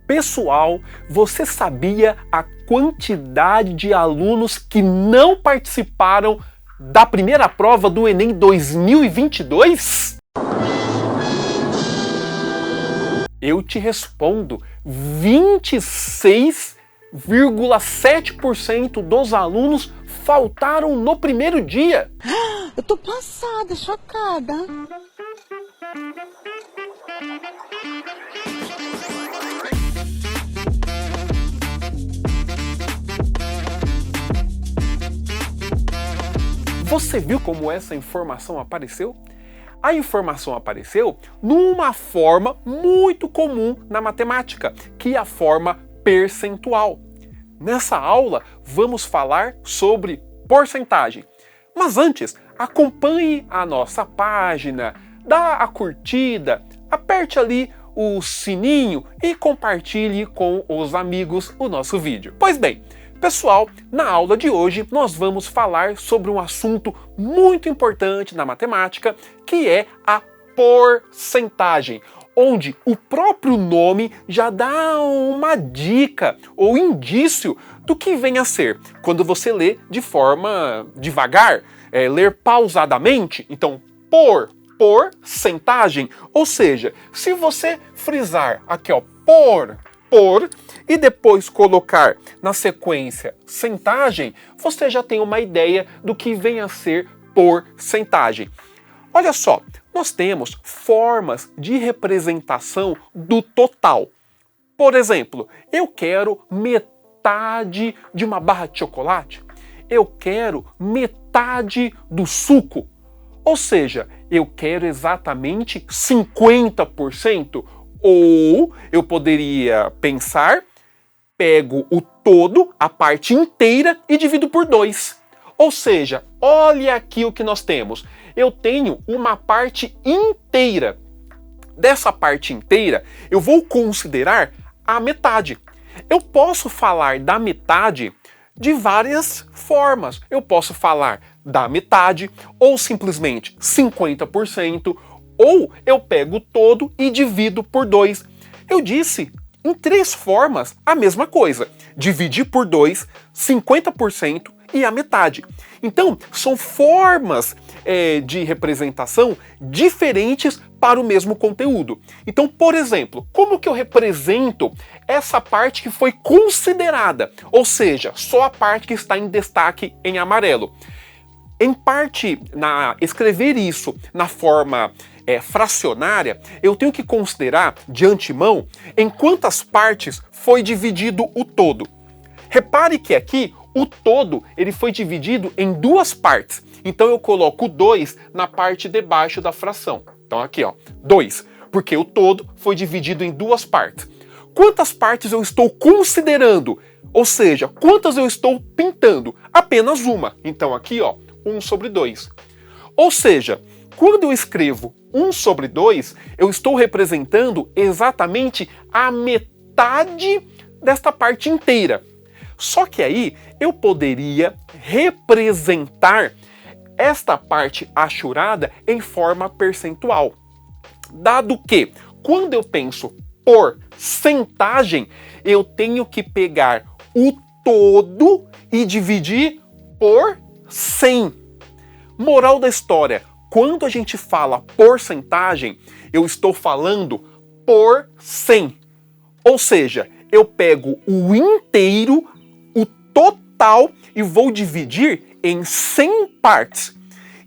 Pessoal, você sabia a quantidade de alunos que não participaram da primeira prova do Enem 2022? Eu te respondo, 26,7% dos alunos faltaram no primeiro dia. Eu tô passada, chocada. Você viu como essa informação apareceu? A informação apareceu numa forma muito comum na matemática, que é a forma percentual. Nessa aula, vamos falar sobre porcentagem. Mas antes, acompanhe a nossa página, dá a curtida, aperte ali o sininho e compartilhe com os amigos o nosso vídeo. Pois bem, pessoal, na aula de hoje nós vamos falar sobre um assunto muito importante na matemática, que é a porcentagem, onde o próprio nome já dá uma dica ou indício do que vem a ser. Quando você lê de forma devagar, ler pausadamente, então porcentagem, ou seja, se você frisar aqui, ó, por, e depois colocar na sequência centagem, você já tem uma ideia do que vem a ser porcentagem. Olha só, nós temos formas de representação do total. Por exemplo, eu quero metade de uma barra de chocolate. Eu quero metade do suco. Ou seja, eu quero exatamente 50%. Ou eu poderia pensar, pego o todo, a parte inteira, e divido por 2. Ou seja, olha aqui o que nós temos. Eu tenho uma parte inteira. Dessa parte inteira, eu vou considerar a metade. Eu posso falar da metade de várias formas. Eu posso falar da metade, ou simplesmente 50%, ou eu pego o todo e divido por 2. Eu disse em 3 formas a mesma coisa. Dividir por 2, 50% e a metade. Então, são formas de representação diferentes para o mesmo conteúdo. Então, por exemplo, como que eu represento essa parte que foi considerada? Ou seja, só a parte que está em destaque em amarelo. Em parte, escrever isso na forma fracionária, eu tenho que considerar de antemão em quantas partes foi dividido o todo. Repare que aqui o todo ele foi dividido em 2 partes. Então eu coloco 2 na parte de baixo da fração. Então aqui, ó, 2, porque o todo foi dividido em 2 partes. Quantas partes eu estou considerando? Ou seja, quantas eu estou pintando? Apenas uma. Então aqui, ó, 1 sobre 2. Ou seja, quando eu escrevo 1 sobre 2, eu estou representando exatamente a metade desta parte inteira. Só que aí eu poderia representar esta parte achurada em forma percentual. Dado que, quando eu penso porcentagem, eu tenho que pegar o todo e dividir por 100. Moral da história, quando a gente fala porcentagem, eu estou falando por 100. Ou seja, eu pego o inteiro, o total, e vou dividir em 100 partes.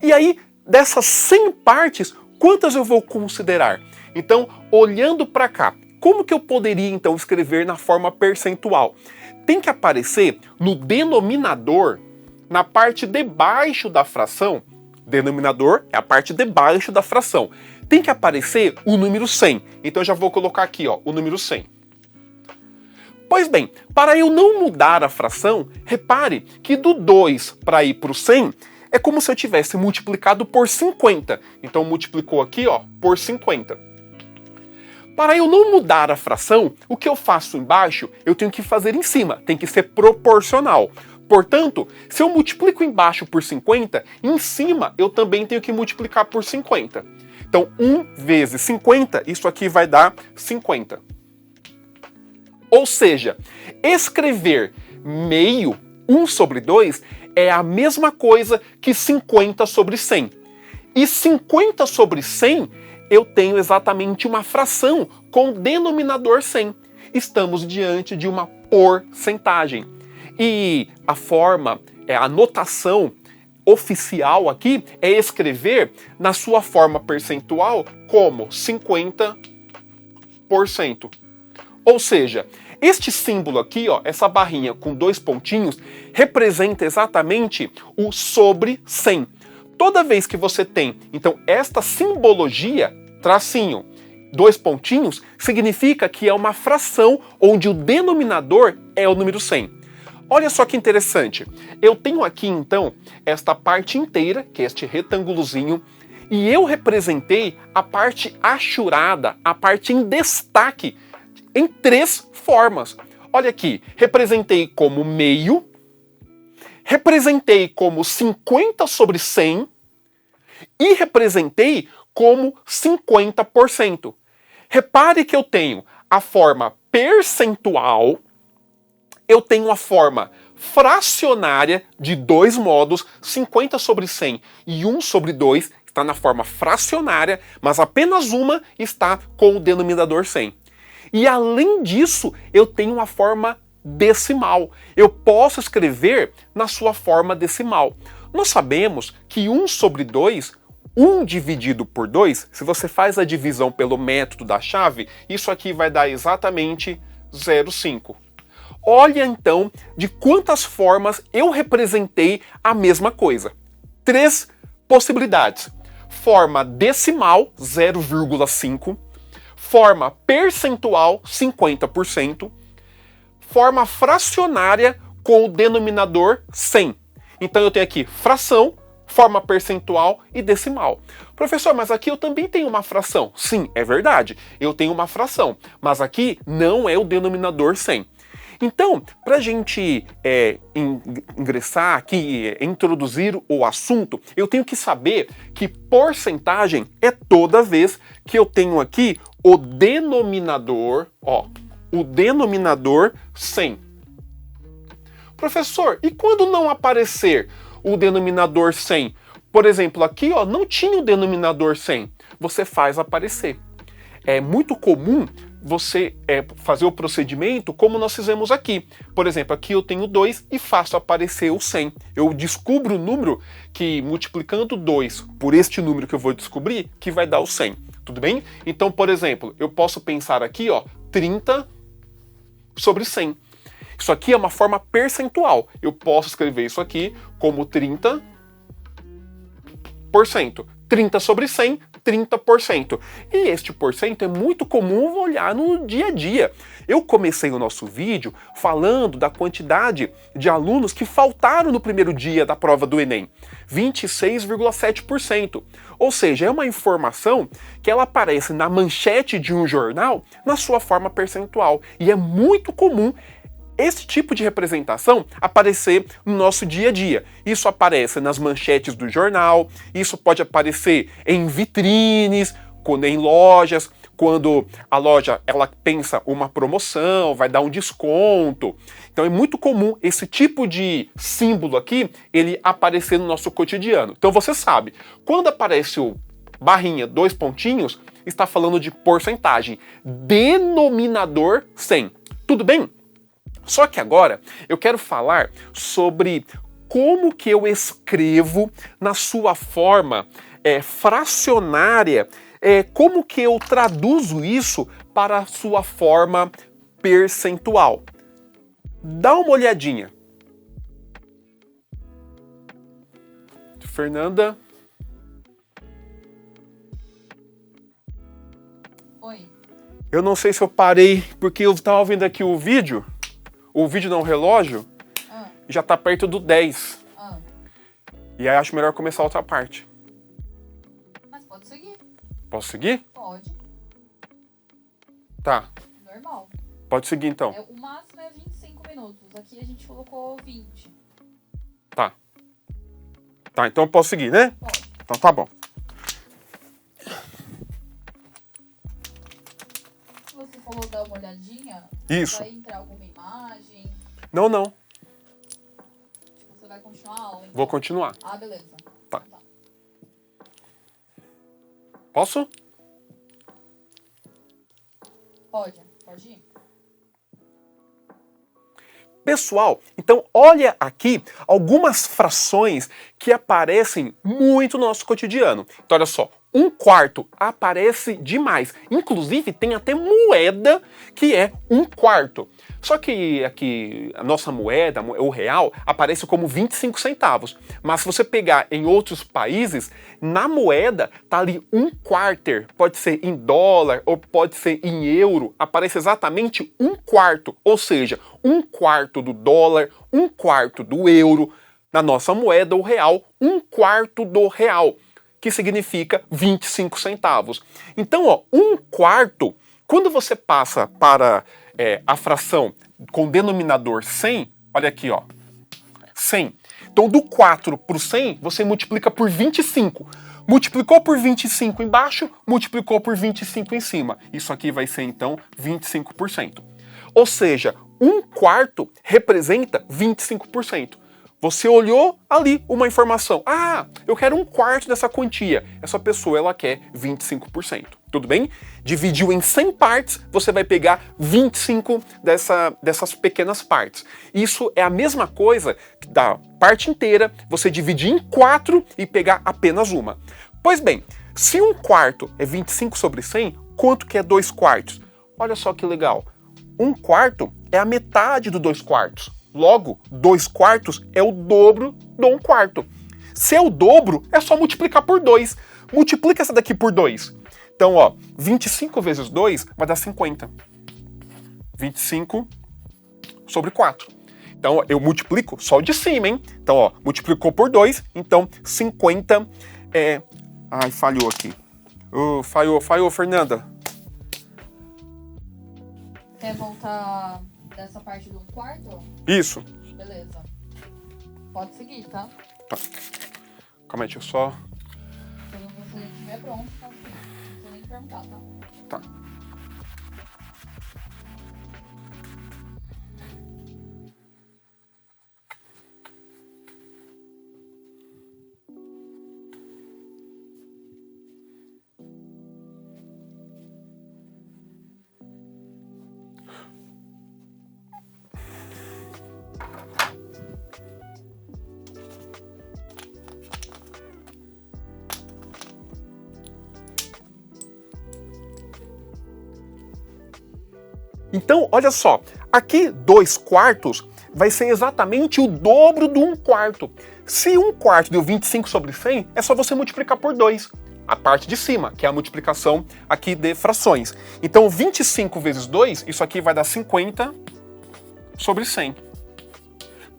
E aí, dessas 100 partes, quantas eu vou considerar? Então, olhando para cá, como que eu poderia então escrever na forma percentual? Tem que aparecer no denominador, na parte de baixo da fração. Denominador é a parte de baixo da fração. Tem que aparecer o número 100. Então eu já vou colocar aqui, ó, o número 100. Pois bem, para eu não mudar a fração, repare que do 2 para ir para o 100 é como se eu tivesse multiplicado por 50. Então multiplicou aqui, ó, por 50. Para eu não mudar a fração, o que eu faço embaixo, eu tenho que fazer em cima. Tem que ser proporcional. Portanto, se eu multiplico embaixo por 50, em cima eu também tenho que multiplicar por 50. Então, 1 vezes 50, isso aqui vai dar 50. Ou seja, escrever meio, 1 sobre 2, é a mesma coisa que 50 sobre 100. E 50 sobre 100, eu tenho exatamente uma fração com denominador 100. Estamos diante de uma porcentagem. E a forma, a notação oficial aqui é escrever na sua forma percentual como 50%. Ou seja, este símbolo aqui, ó, essa barrinha com 2 pontinhos, representa exatamente o sobre 100. Toda vez que você tem, então, esta simbologia, tracinho, 2 pontinhos, significa que é uma fração onde o denominador é o número 100. Olha só que interessante. Eu tenho aqui, então, esta parte inteira, que é este retângulozinho, e eu representei a parte achurada, a parte em destaque, em 3 formas. Olha aqui, representei como meio, representei como 50 sobre 100 e representei como 50%. Repare que eu tenho a forma percentual, eu tenho a forma fracionária de 2 modos, 50 sobre 100 e 1 sobre 2, está na forma fracionária, mas apenas uma está com o denominador 100. E além disso, eu tenho uma forma decimal. Eu posso escrever na sua forma decimal. Nós sabemos que 1 sobre 2, 1 dividido por 2, se você faz a divisão pelo método da chave, isso aqui vai dar exatamente 0,5. Olha então de quantas formas eu representei a mesma coisa. 3 possibilidades. Forma decimal, 0,5. Forma percentual, 50%. Forma fracionária com o denominador 100. Então eu tenho aqui fração, forma percentual e decimal. Professor, mas aqui eu também tenho uma fração. Sim, é verdade, eu tenho uma fração, mas aqui não é o denominador 100. Então, para a gente ingressar aqui, introduzir o assunto, eu tenho que saber que porcentagem é toda vez que eu tenho aqui o denominador, ó, o denominador 100. Professor, e quando não aparecer o denominador 100? Por exemplo, aqui, ó, não tinha o denominador 100. Você faz aparecer. É muito comum você fazer o procedimento como nós fizemos aqui. Por exemplo, aqui eu tenho 2 e faço aparecer o 100. Eu descubro o número que, multiplicando 2 por este número que eu vou descobrir, que vai dar o 100. Tudo bem? Então, por exemplo, eu posso pensar aqui, ó, 30 sobre 100. Isso aqui é uma forma percentual. Eu posso escrever isso aqui como 30%. 30 sobre 100, 30%. E este porcento é muito comum olhar no dia a dia. Eu comecei o nosso vídeo falando da quantidade de alunos que faltaram no primeiro dia da prova do Enem. 26,7%. Ou seja, é uma informação que ela aparece na manchete de um jornal na sua forma percentual. E é muito comum esse tipo de representação aparecer no nosso dia a dia. Isso aparece nas manchetes do jornal, isso pode aparecer em vitrines, quando em lojas, quando a loja ela pensa uma promoção, vai dar um desconto. Então é muito comum esse tipo de símbolo aqui, ele aparecer no nosso cotidiano. Então você sabe, quando aparece o barrinha, 2 pontinhos, está falando de porcentagem. Denominador 100. Tudo bem? Só que agora eu quero falar sobre como que eu escrevo na sua forma fracionária, como que eu traduzo isso para a sua forma percentual. Dá uma olhadinha. Fernanda? Oi. Eu não sei se eu parei porque eu estava vendo aqui o vídeo não, o relógio, já está perto do 10. E aí acho melhor começar outra parte. Mas pode seguir. Posso seguir? Pode. Tá. Normal. Pode seguir então. O máximo é 25 minutos. Aqui a gente colocou 20. Tá. Tá, então eu posso seguir, né? Pode. Então tá bom. Você falou dar uma olhadinha. Isso. Vai entrar alguma imagem? Não, não. Tipo, você vai continuar a aula? Então? Vou continuar. Ah, beleza. Tá. Posso? Pode ir. Pessoal, então olha aqui algumas frações que aparecem muito no nosso cotidiano. Então olha só, 1/4 aparece demais. Inclusive tem até moeda que é 1/4. Só que aqui a nossa moeda, o real, aparece como 25 centavos. Mas se você pegar em outros países, na moeda tá ali 1/4. Pode ser em dólar ou pode ser em euro. Aparece exatamente 1/4. Ou seja, 1/4 do dólar, 1/4 do euro. Na nossa moeda, o real, 1/4 do real, que significa 25 centavos. Então, ó, 1/4, quando você passa para a fração com denominador 100, olha aqui, ó, 100. Então, do 4 para o 100, você multiplica por 25. Multiplicou por 25 embaixo, multiplicou por 25 em cima. Isso aqui vai ser, então, 25%. Ou seja, 1/4 representa 25%. Você olhou ali uma informação. Ah, eu quero 1/4 dessa quantia. Essa pessoa, ela quer 25%. Tudo bem? Dividiu em 100 partes, você vai pegar 25 dessas pequenas partes. Isso é a mesma coisa da parte inteira, você dividir em 4 e pegar apenas uma. Pois bem, se 1/4 é 25 sobre 100, quanto que é 2/4? Olha só que legal. 1/4 é a metade do 2/4. Logo, 2/4 é o dobro do 1/4. Se é o dobro, é só multiplicar por 2. Multiplica essa daqui por 2. Então, ó, 25 vezes 2 vai dar 50. 25 sobre 4. Então, eu multiplico só o de cima, hein? Então, ó, multiplicou por 2, então 50 é... Ai, falhou aqui. Falhou, Fernanda. Quer voltar dessa parte do 1/4? Isso. Beleza. Pode seguir, tá? Tá. Calma aí, deixa eu só... Quando você estiver pronto, pode seguir. Não precisa nem perguntar, tá? Tá. Então, olha só, aqui 2/4 vai ser exatamente o dobro do 1/4. Se 1/4 deu 25 sobre 100, é só você multiplicar por 2. A parte de cima, que é a multiplicação aqui de frações. Então, 25 vezes 2, isso aqui vai dar 50 sobre 100.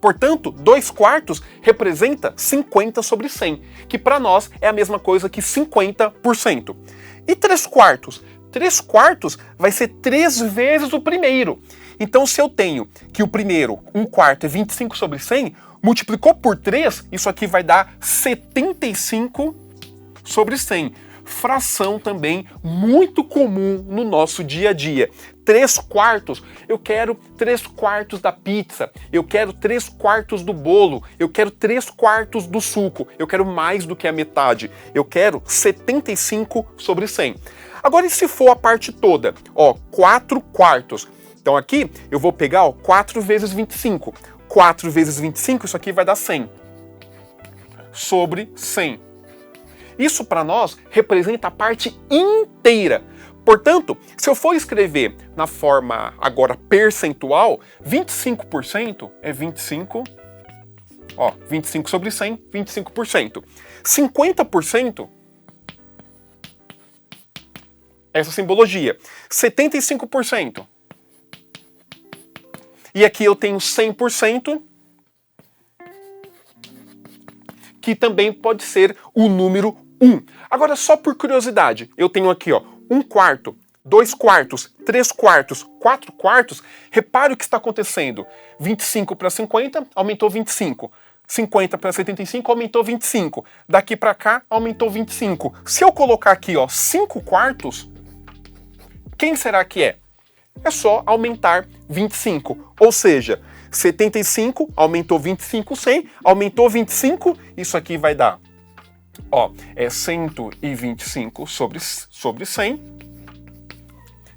Portanto, 2/4 representa 50 sobre 100, que para nós é a mesma coisa que 50%. E 3/4? 3/4 vai ser 3 vezes o primeiro. Então, se eu tenho que o primeiro, 1/4 é 25 sobre 100, multiplicou por 3, isso aqui vai dar 75 sobre 100. Fração também muito comum no nosso dia a dia. 3/4, eu quero 3/4 da pizza, eu quero 3/4 do bolo, eu quero 3/4 do suco, eu quero mais do que a metade, eu quero 75 sobre 100. Agora, e se for a parte toda? Ó, 4/4. Então aqui eu vou pegar, ó, 4 vezes 25. 4 vezes 25, isso aqui vai dar 100. Sobre 100. Isso para nós representa a parte inteira. Portanto, se eu for escrever na forma agora percentual, 25% é 25, ó, 25 sobre 100, 25%. 50%, essa simbologia, 75%. E aqui eu tenho 100%, que também pode ser o número 1. Agora, só por curiosidade, eu tenho aqui, ó, 1/4, 2/4, 3/4, 4/4. Repare o que está acontecendo. 25 para 50, aumentou 25. 50 para 75, aumentou 25. Daqui para cá, aumentou 25. Se eu colocar aqui, ó, 5/4, quem será que é? É só aumentar 25. Ou seja, 75 aumentou 25, 100, aumentou 25, isso aqui vai dar, ó, é 125 sobre 100,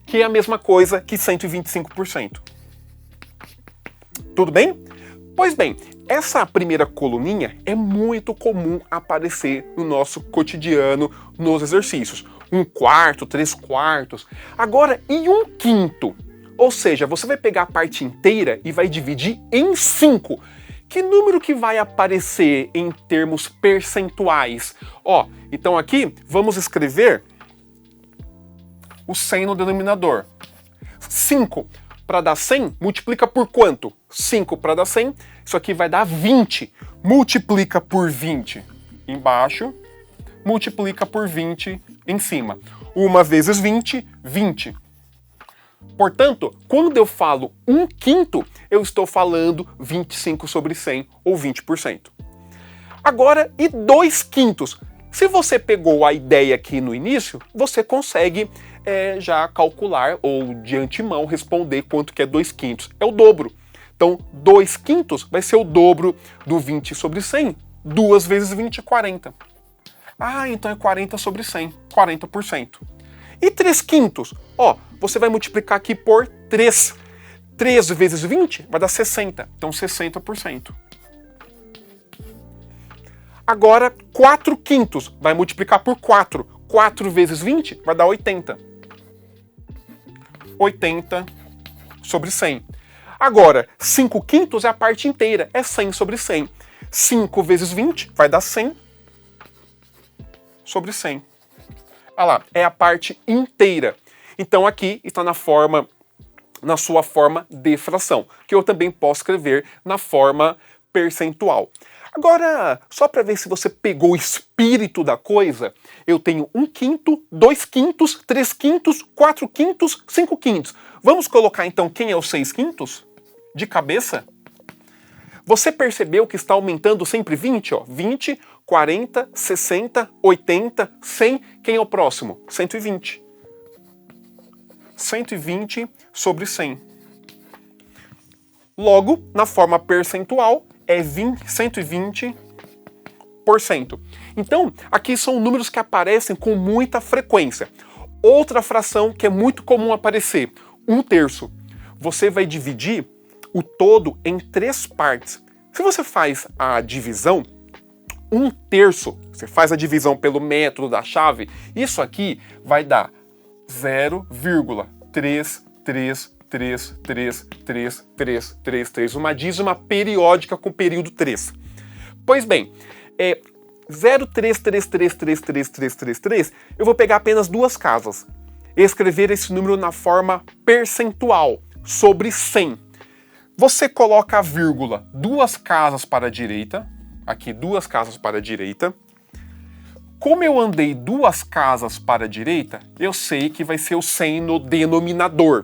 que é a mesma coisa que 125%. Tudo bem? Pois bem, essa primeira coluninha é muito comum aparecer no nosso cotidiano, nos exercícios. 1/4, 3/4. Agora, e 1/5? Ou seja, você vai pegar a parte inteira e vai dividir em 5. Que número que vai aparecer em termos percentuais? Ó, então aqui vamos escrever o 100 no denominador. 5 para dar 100, multiplica por quanto? 5 para dar 100, isso aqui vai dar 20. Multiplica por 20 embaixo, multiplica por 20 em cima. 1 vezes 20, 20. Portanto, quando eu falo 1/5, eu estou falando 25 sobre 100 ou 20%. Agora, e 2/5? Se você pegou a ideia aqui no início, você consegue já calcular ou de antemão responder quanto que é 2/5. É o dobro. Então, 2/5 vai ser o dobro do 20 sobre 100. 2 vezes 20 é 40. Ah, então é 40 sobre 100, 40%. E 3/5? Ó, você vai multiplicar aqui por 3. 3 vezes 20 vai dar 60, então 60%. Agora, 4/5 vai multiplicar por 4. 4 vezes 20 vai dar 80. 80 sobre 100. Agora, 5/5 é a parte inteira, é 100 sobre 100. 5 vezes 20 vai dar 100 sobre 100. Olha lá, é a parte inteira. Então aqui está na sua forma de fração, que eu também posso escrever na forma percentual. Agora, só para ver se você pegou o espírito da coisa, eu tenho 1/5, 2/5, 3/5, 4/5, 5/5. Vamos colocar então quem é o 6/5? De cabeça? Você percebeu que está aumentando sempre 20, ó? 20, 40, 60, 80, 100. Quem é o próximo? 120. 120 sobre 100. Logo, na forma percentual, é 120%. Então, aqui são números que aparecem com muita frequência. Outra fração que é muito comum aparecer, 1/3. Você vai dividir o todo em 3 partes. Se você faz a divisão, 1/3, você faz a divisão pelo método da chave, isso aqui vai dar 0,3333333, uma dízima periódica com período 3. Pois bem, 0,3333333, eu vou pegar apenas 2 casas e escrever esse número na forma percentual sobre 100. Você coloca a vírgula 2 casas para a direita, aqui 2 casas para a direita. Como eu andei 2 casas para a direita, eu sei que vai ser o 100 no denominador.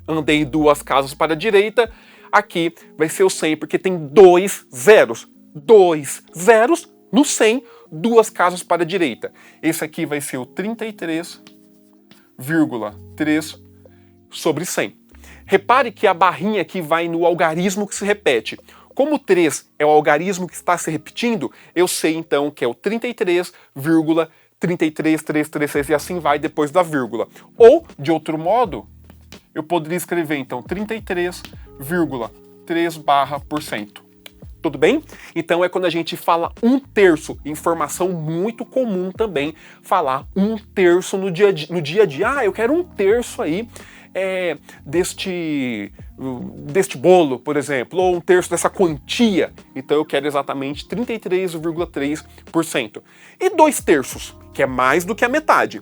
Andei 2 casas para a direita, aqui vai ser o 100 porque tem 2 zeros. 2 zeros no 100, 2 casas para a direita. Esse aqui vai ser o 33,3 sobre 100. Repare que a barrinha aqui vai no algarismo que se repete. Como 3 é o algarismo que está se repetindo, eu sei então que é o 33,33336 e assim vai depois da vírgula. Ou, de outro modo, eu poderia escrever então 33,3%. Tudo bem? Então é quando a gente fala 1/3, informação muito comum também, falar 1/3 no dia a dia. Ah, eu quero 1/3 aí deste bolo, por exemplo, ou 1/3 dessa quantia. Então eu quero exatamente 33,3%. E 2/3, que é mais do que a metade.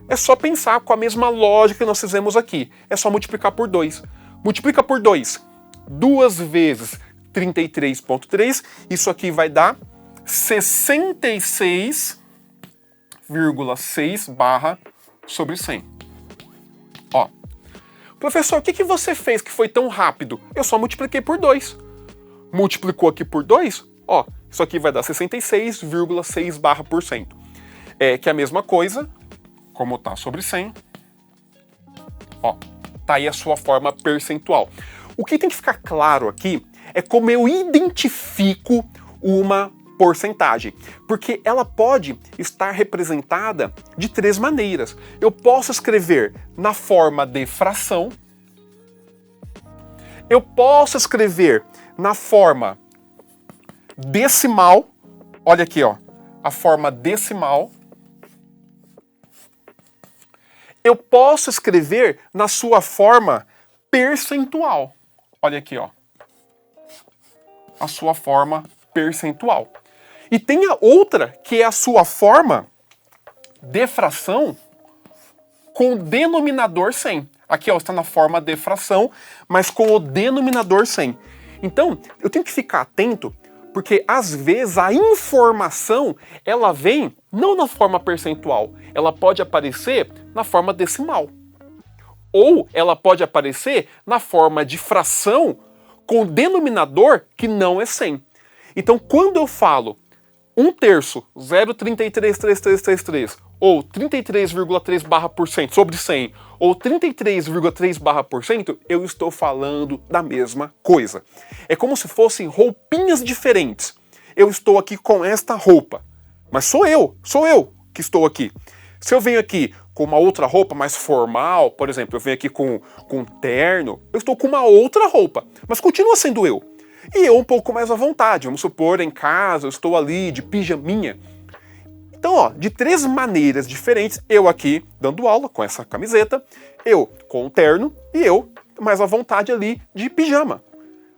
É só pensar com a mesma lógica que nós fizemos aqui. É só multiplicar por 2. Multiplica por 2. 2 vezes 33,3, isso aqui vai dar 66,6 barra sobre 100. Ó, professor, o que você fez que foi tão rápido? Eu só multipliquei por 2. Multiplicou aqui por 2, ó, isso aqui vai dar 66,6 barra por cento. Que é a mesma coisa, como tá sobre 100, ó, Tá aí a sua forma percentual. O que tem que ficar claro aqui é como eu identifico uma porcentagem, porque ela pode estar representada de 3 maneiras. Eu posso escrever na forma de fração, eu posso escrever na forma decimal, olha aqui, ó, a forma decimal. Eu posso escrever na sua forma percentual. Olha aqui, ó, a sua forma percentual. E tem a outra, que é a sua forma de fração com o denominador 100. Aqui, ó, está na forma de fração, mas com o denominador 100. Então, eu tenho que ficar atento, porque às vezes a informação, ela vem não na forma percentual, ela pode aparecer na forma decimal. Ou ela pode aparecer na forma de fração com o denominador que não é 100. Então, quando eu falo 1/3, 0,333333, ou 33,3% sobre 100, ou 33,3%, eu estou falando da mesma coisa. É como se fossem roupinhas diferentes. Eu estou aqui com esta roupa, mas sou eu que estou aqui. Se eu venho aqui com uma outra roupa mais formal, por exemplo, eu venho aqui com um terno, eu estou com uma outra roupa, mas continua sendo eu. E eu um pouco mais à vontade, vamos supor, em casa, eu estou ali de pijaminha. Então, ó, de 3 maneiras diferentes, eu aqui dando aula com essa camiseta, eu com o terno e eu mais à vontade ali de pijama.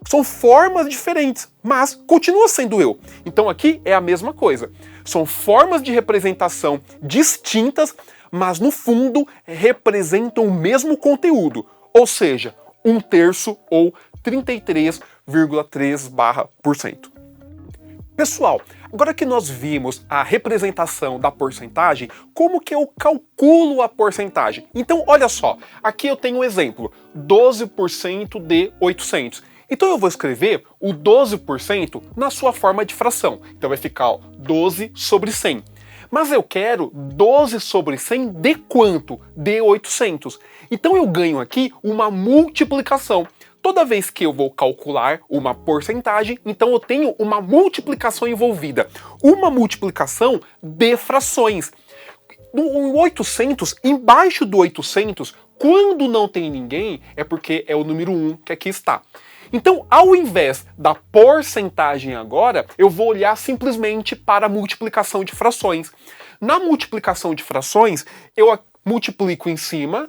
São formas diferentes, mas continua sendo eu. Então aqui é a mesma coisa. São formas de representação distintas, mas no fundo representam o mesmo conteúdo, ou seja, 1/3 ou 33,3%. Pessoal, agora que nós vimos a representação da porcentagem, como que eu calculo a porcentagem? Então, olha só, aqui eu tenho um exemplo, 12% de 800. Então eu vou escrever o 12% na sua forma de fração. Então vai ficar, ó, 12 sobre 100. Mas eu quero 12 sobre 100 de quanto? De 800. Então eu ganho aqui uma multiplicação. Toda vez que eu vou calcular uma porcentagem, então eu tenho uma multiplicação envolvida. Uma multiplicação de frações. No 800, embaixo do 800, quando não tem ninguém, é porque é o número 1 que aqui está. Então, ao invés da porcentagem agora, eu vou olhar simplesmente para a multiplicação de frações. Na multiplicação de frações, eu multiplico em cima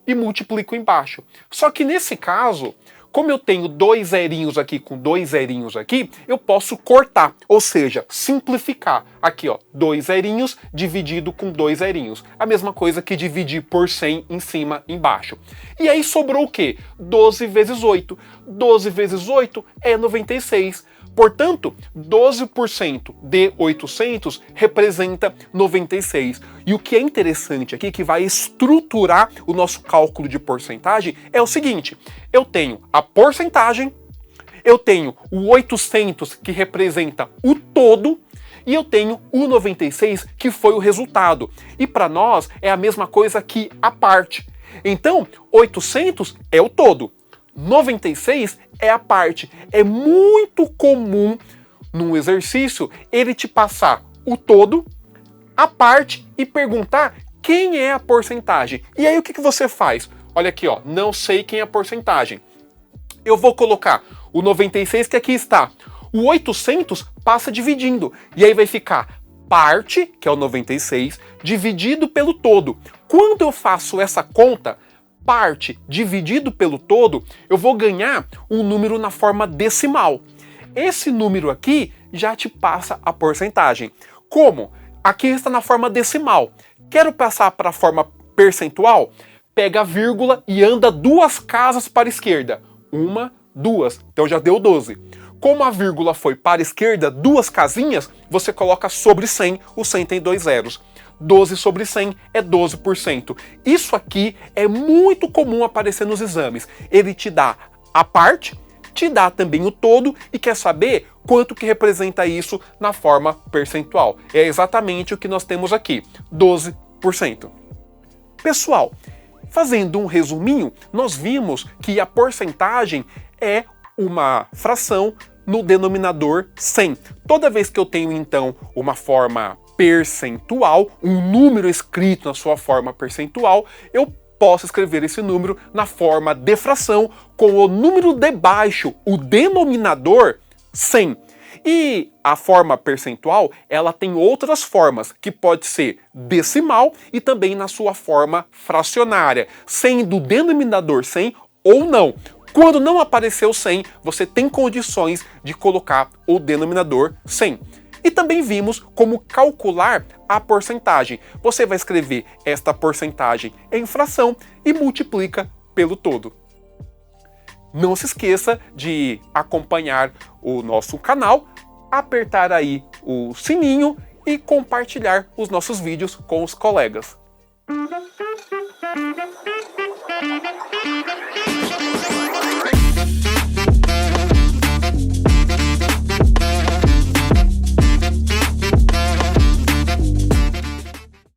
e multiplico embaixo. Só que nesse caso, como eu tenho 2 zerinhos aqui com 2 zerinhos aqui, eu posso cortar, ou seja, simplificar. Aqui, ó, 2 zerinhos dividido com 2 zerinhos. A mesma coisa que dividir por 100 em cima e embaixo. E aí sobrou o quê? 12 vezes 8. 12 vezes 8 é 96. Portanto, 12% de 800 representa 96. E o que é interessante aqui, que vai estruturar o nosso cálculo de porcentagem, é o seguinte: eu tenho a porcentagem, eu tenho o 800, que representa o todo, e eu tenho o 96, que foi o resultado. E para nós é a mesma coisa que a parte. Então, 800 é o todo. 96 é a parte. É muito comum num exercício ele te passar o todo, a parte e perguntar quem é a porcentagem. E aí o que você faz? Olha aqui, ó, não sei quem é a porcentagem. Eu vou colocar o 96 que aqui está. O 800 passa dividindo. E aí vai ficar parte, que é o 96, dividido pelo todo. Quando eu faço essa conta, parte dividido pelo todo, eu vou ganhar um número na forma decimal. Esse número aqui já te passa a porcentagem. Como? Aqui está na forma decimal. Quero passar para a forma percentual? Pega a vírgula e anda 2 casas para a esquerda. 1, 2. Então já deu 12. Como a vírgula foi para a esquerda, 2 casinhas, você coloca sobre 100. O 100 tem 2 zeros. 12 sobre 100 é 12%. Isso aqui é muito comum aparecer nos exames. Ele te dá a parte, te dá também o todo e quer saber quanto que representa isso na forma percentual. É exatamente o que nós temos aqui, 12%. Pessoal, Fazendo um resuminho, nós vimos que a porcentagem é uma fração no denominador 100. Toda vez que eu tenho, então, uma forma percentual, um número escrito na sua forma percentual, eu posso escrever esse número na forma de fração com o número de baixo, o denominador 100. E a forma percentual, ela tem outras formas, que pode ser decimal e também na sua forma fracionária, sendo o denominador 100 ou não. Quando não apareceu 100, você tem condições de colocar o denominador 100. E também vimos como calcular a porcentagem. Você vai escrever esta porcentagem em fração e multiplica pelo todo. Não se esqueça de acompanhar o nosso canal, apertar aí o sininho e compartilhar os nossos vídeos com os colegas.